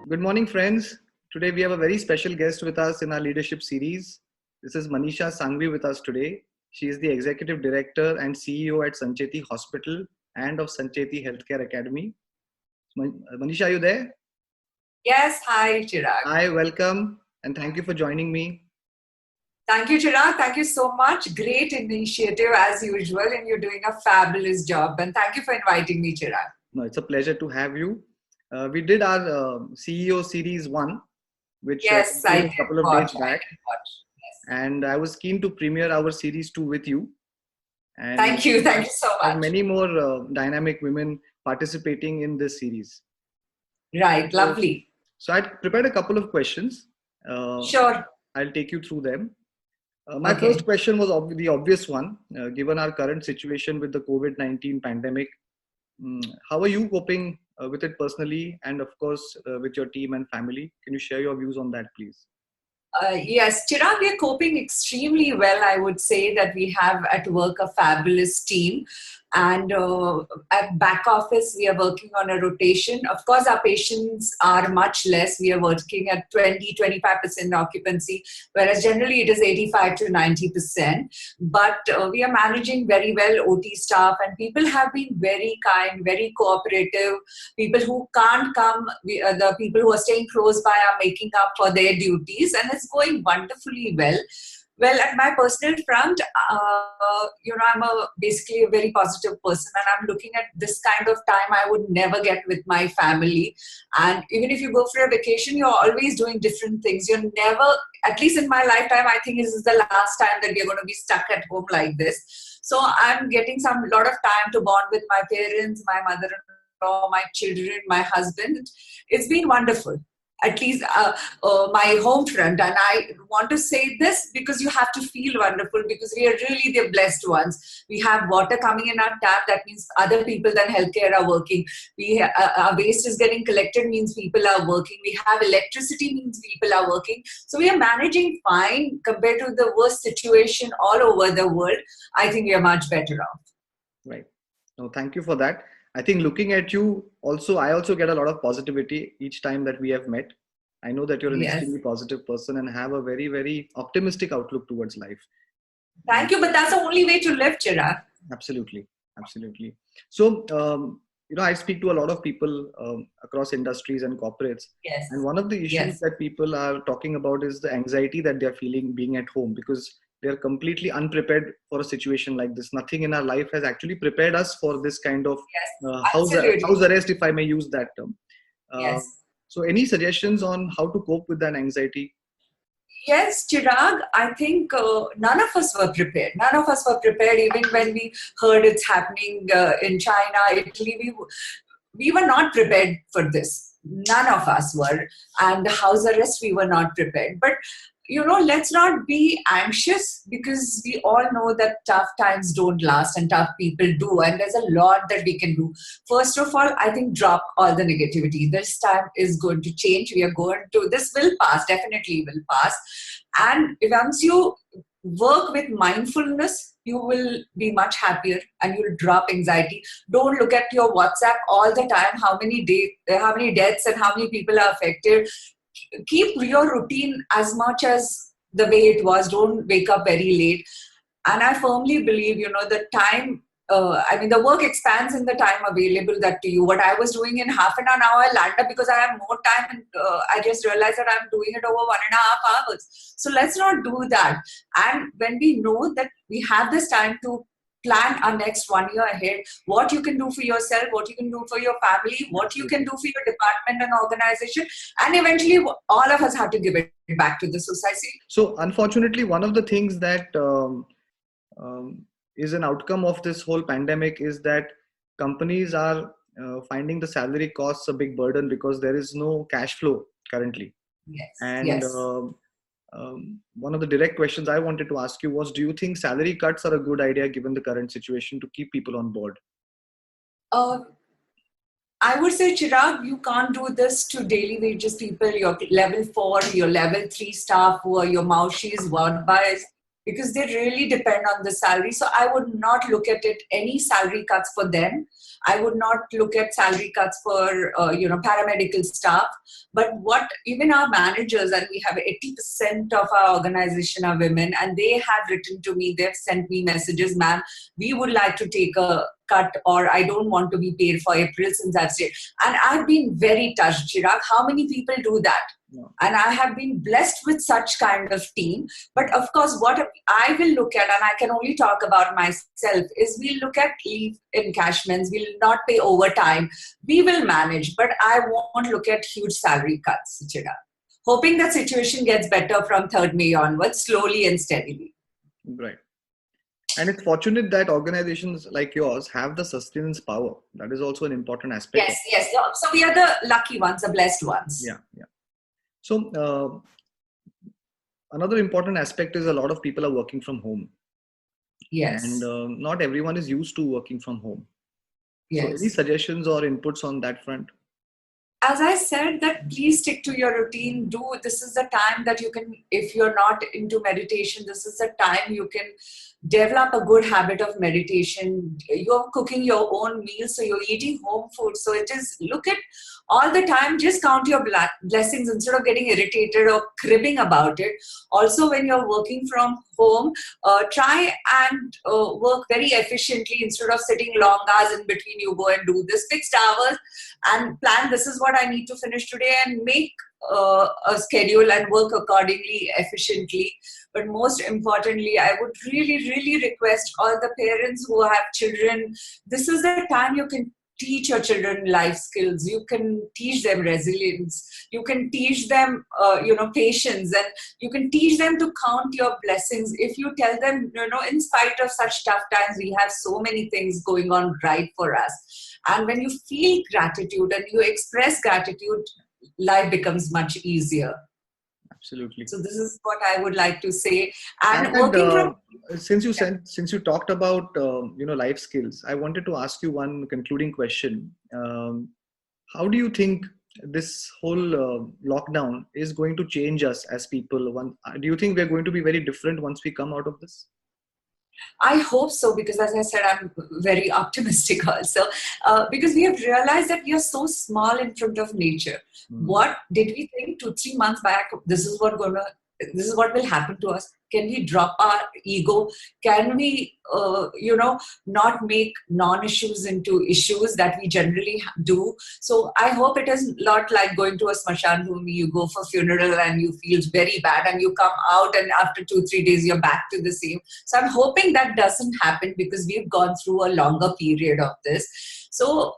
Good morning, friends. Today we have a very special guest with us in our leadership series. This is Manisha Sanghvi with us today. She is the Executive Director and CEO at Sancheti Hospital and of Sancheti Healthcare Academy. Manisha, are you there? Yes, hi Chirag. Hi, welcome, and thank you for joining me. Thank you, Chirag. Thank you so much. Great initiative as usual, and you're doing a fabulous job. And thank you for inviting me, Chirag. No, it's a pleasure to have you. We did our CEO Series 1, which Yes, I did a couple of watch. days back. Yes. And I was keen to premiere our Series 2 with you. And thank you so much. Many more dynamic women participating in this series. Right, lovely. So I prepared a couple of questions. Sure. I'll take you through them. My first question was the obvious one. Given our current situation with the COVID-19 pandemic, how are you coping with it personally and of course with your team and family? Can you share your views on that, please? Yes, Chirag, we are coping extremely well. I would say that we have at work a fabulous team. And at back office, we are working on a rotation. Of course, our patients are much less. We are working at 20-25% occupancy, whereas generally it is 85 to 90%. But we are managing very well OT staff, and people have been very kind, very cooperative. People who can't come, the people who are staying close by are making up for their duties, and it's going wonderfully well. Well, at my personal front, I'm basically a very positive person, and I'm looking at this kind of time I would never get with my family. And even if you go for a vacation, you're always doing different things. You're never, at least in my lifetime, I think this is the last time that we're going to be stuck at home like this. So I'm getting lot of time to bond with my parents, my mother-in-law, my children, my husband. It's been wonderful. At least my home front. And I want to say this because you have to feel wonderful, because we are really the blessed ones. We have water coming in our tap. That means other people than healthcare are working. Our waste is getting collected, means people are working. We have electricity, means people are working. So we are managing fine compared to the worst situation all over the world. I think we are much better off. Right. No, thank you for that. I think looking at you I also get a lot of positivity each time that we have met. I know that you're an extremely positive person and have a very, very optimistic outlook towards life. Thank you. But that's the only way to live, Chirag. Absolutely. Absolutely. So, I speak to a lot of people across industries and corporates. Yes. And one of the issues that people are talking about is the anxiety that they're feeling being at home, because they're completely unprepared for a situation like this. Nothing in our life has actually prepared us for this kind of house arrest, if I may use that term. So any suggestions on how to cope with that anxiety? Yes, Chirag, I think none of us were prepared. None of us were prepared even when we heard it's happening in China, Italy. We were not prepared for this. None of us were. And the house arrest, we were not prepared. But let's not be anxious, because we all know that tough times don't last and tough people do. And there's a lot that we can do. First of all, I think drop all the negativity. This time is going to change. This will pass, definitely will pass. And once you work with mindfulness, you will be much happier and you'll drop anxiety. Don't look at your WhatsApp all the time, how many deaths and how many people are affected. Keep your routine as much as the way it was. Don't wake up very late. And I firmly believe, the time, the work expands in the time available that to you. What I was doing in half an hour, I land up because I have more time, and I just realized that I'm doing it over 1.5 hours. So let's not do that. And when we know that we have this time to plan our next 1 year ahead, what you can do for yourself, what you can do for your family, what you can do for your department and organization, and eventually all of us have to give it back to the society. So unfortunately, one of the things that is an outcome of this whole pandemic is that companies are finding the salary costs a big burden because there is no cash flow currently. Yes. And one of the direct questions I wanted to ask you was, do you think salary cuts are a good idea given the current situation to keep people on board? I would say, Chirag, you can't do this to daily wages people, your level 4, your level 3 staff, who are your Maushis, ward boys. because they really depend on the salary. So I would not look at it any salary cuts for them. I would not look at salary cuts for paramedical staff. But what even our managers, and we have 80% of our organization are women, and they have written to me, they've sent me messages, ma'am, we would like to take a cut, or I don't want to be paid for April since I've stayed. And I've been very touched, Chirag. How many people do that? No. And I have been blessed with such kind of team. But of course, what I will look at, and I can only talk about myself, is we'll look at leave encashments, we'll not pay overtime, we will manage, but I won't look at huge salary cuts, Chirag. Hoping that situation gets better from 3rd May onwards, slowly and steadily. Right. And it's fortunate that organizations like yours have the sustenance power. That is also an important aspect. Yes. So we are the lucky ones, the blessed ones. Yeah. So another important aspect is a lot of people are working from home. Yes. And not everyone is used to working from home. Yes. So any suggestions or inputs on that front? As I said, that please stick to your routine. This is the time that you can, if you're not into meditation, this is the time you can develop a good habit of meditation. You're cooking your own meals, so you're eating home food. So it is, look at all the time, just count your blessings instead of getting irritated or cribbing about it. Also, when you're working from home, try and work very efficiently instead of sitting long hours in between. You go and do this fixed hours and plan, this is what I need to finish today, and make a schedule and work accordingly, efficiently. But most importantly, I would really, really request all the parents who have children, this is the time you can teach your children life skills. You can teach them resilience. You can teach them, patience, and you can teach them to count your blessings. If you tell them, in spite of such tough times, we have so many things going on right for us. And when you feel gratitude and you express gratitude, life becomes much easier. Absolutely. So this is what I would like to say. And working from since you talked about life skills, I wanted to ask you one concluding question. How do you think this whole lockdown is going to change us as people? Do you think we're going to be very different once we come out of this? I hope so, because as I said, I'm very optimistic also, because we have realized that we are so small in front of nature. What did we think 2-3 months back? This is what will happen to us. Can we drop our ego? Can we, not make non-issues into issues that we generally do? So I hope it is not like going to a smashan bhumi. You go for funeral and you feel very bad and you come out and after 2-3 days you're back to the same. So I'm hoping that doesn't happen, because we've gone through a longer period of this. So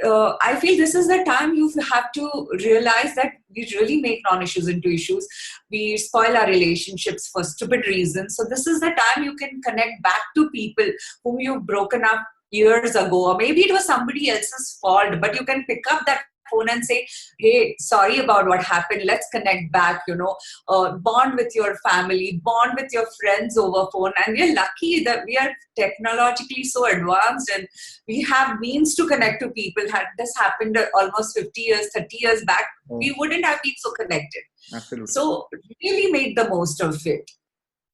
I feel this is the time you have to realize that we really make non-issues into issues. We spoil our relationships for stupid reasons. So this is the time you can connect back to people whom you've broken up years ago, or maybe it was somebody else's fault, but you can pick up that phone and say, hey, sorry about what happened, let's connect back, bond with your family, bond with your friends over phone. And we're lucky that we are technologically so advanced and we have means to connect to people. Had this happened almost 50 years, 30 years back, we wouldn't have been so connected. Absolutely. So really make the most of it.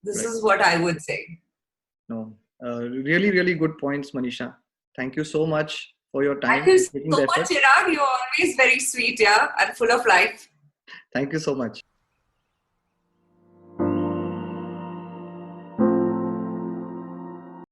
This is what I would say. No, really, really good points, Manisha. Thank you so much for your time. Thank you so much, Chirag. You're always very sweet, and full of life. Thank you so much.